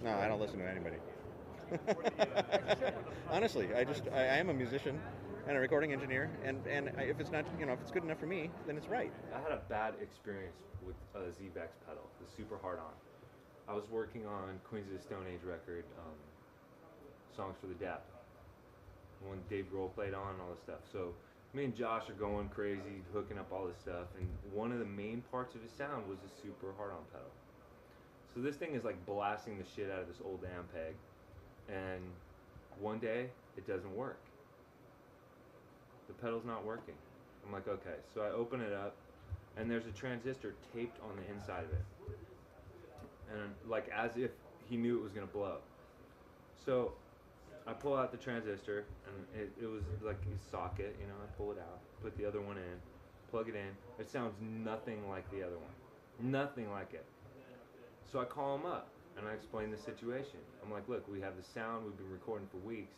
No, I don't listen to anybody. Honestly, I am a musician and a recording engineer, and if it's not, if it's good enough for me, then it's right. I had a bad experience with a Xvez pedal, the super hard on. I was working on Queens of the Stone Age record, Songs for the Deaf, when Dave Grohl played on and all this stuff. So me and Josh are going crazy, hooking up all this stuff, and one of the main parts of his sound was a super hard on pedal. So this thing is like blasting the shit out of this old Ampeg, and one day it doesn't work. The pedal's not working. I'm like, okay. So I open it up, and there's a transistor taped on the inside of it, and like as if he knew it was gonna blow. So I pull out the transistor, and it was like a socket, I pull it out, put the other one in, plug it in. It sounds nothing like the other one. Nothing like it. So I call him up, and I explain the situation. I'm like, look, we have the sound, we've been recording for weeks,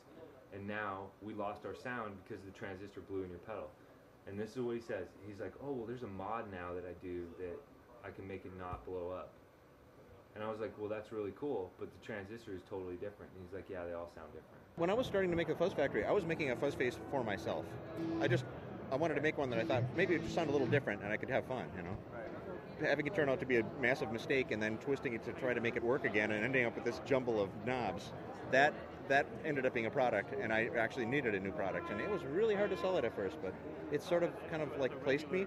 and now we lost our sound because the transistor blew in your pedal. And this is what he says. He's like, oh, well, there's a mod now that I do that I can make it not blow up. And I was like, well, that's really cool, but the transistor is totally different. And he's like, yeah, they all sound different. When I was starting to make a fuzz factory, I was making a fuzz face for myself. I wanted to make one that I thought maybe it would sound a little different and I could have fun, Having it turn out to be a massive mistake and then twisting it to try to make it work again and ending up with this jumble of knobs, that ended up being a product, and I actually needed a new product. And it was really hard to sell it at first, but it sort of kind of like placed me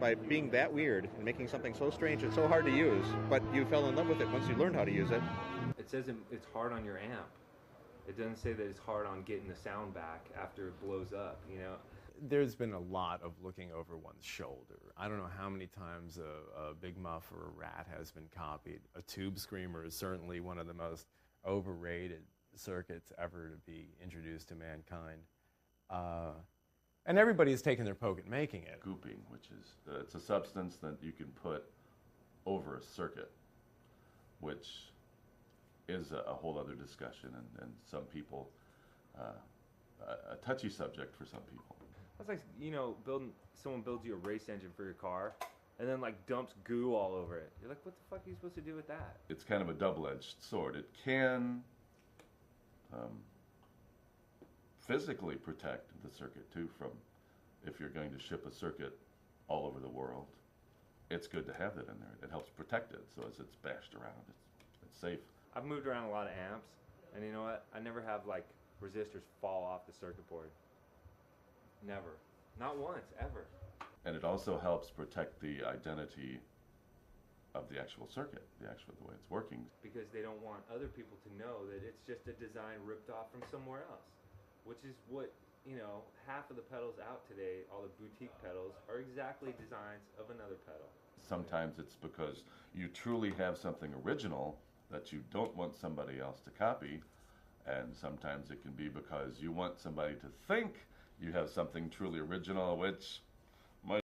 by being that weird and making something so strange and so hard to use, but you fell in love with it once you learned how to use it. It says it's hard on your amp. It doesn't say that it's hard on getting the sound back after it blows up, There's been a lot of looking over one's shoulder. I don't know how many times a Big Muff or a Rat has been copied. A Tube Screamer is certainly one of the most overrated circuits ever to be introduced to mankind. And everybody's taken their poke at making it. Gooping, which is, it's a substance that you can put over a circuit, which is a whole other discussion, and some people, a touchy subject for some people. That's like, someone builds you a race engine for your car and then like dumps goo all over it. You're like, what the fuck are you supposed to do with that? It's kind of a double-edged sword. It can physically protect the circuit too from, if you're going to ship a circuit all over the world, it's good to have that in there. It helps protect it, so as it's bashed around, it's safe. I've moved around a lot of amps, and you know what? I never have like resistors fall off the circuit board. Never. Not once, ever. And it also helps protect the identity of the actual circuit, the way it's working. Because they don't want other people to know that it's just a design ripped off from somewhere else. Which is what, half of the pedals out today, all the boutique pedals, are exactly designs of another pedal. Sometimes it's because you truly have something original that you don't want somebody else to copy, and sometimes it can be because you want somebody to think you have something truly original, which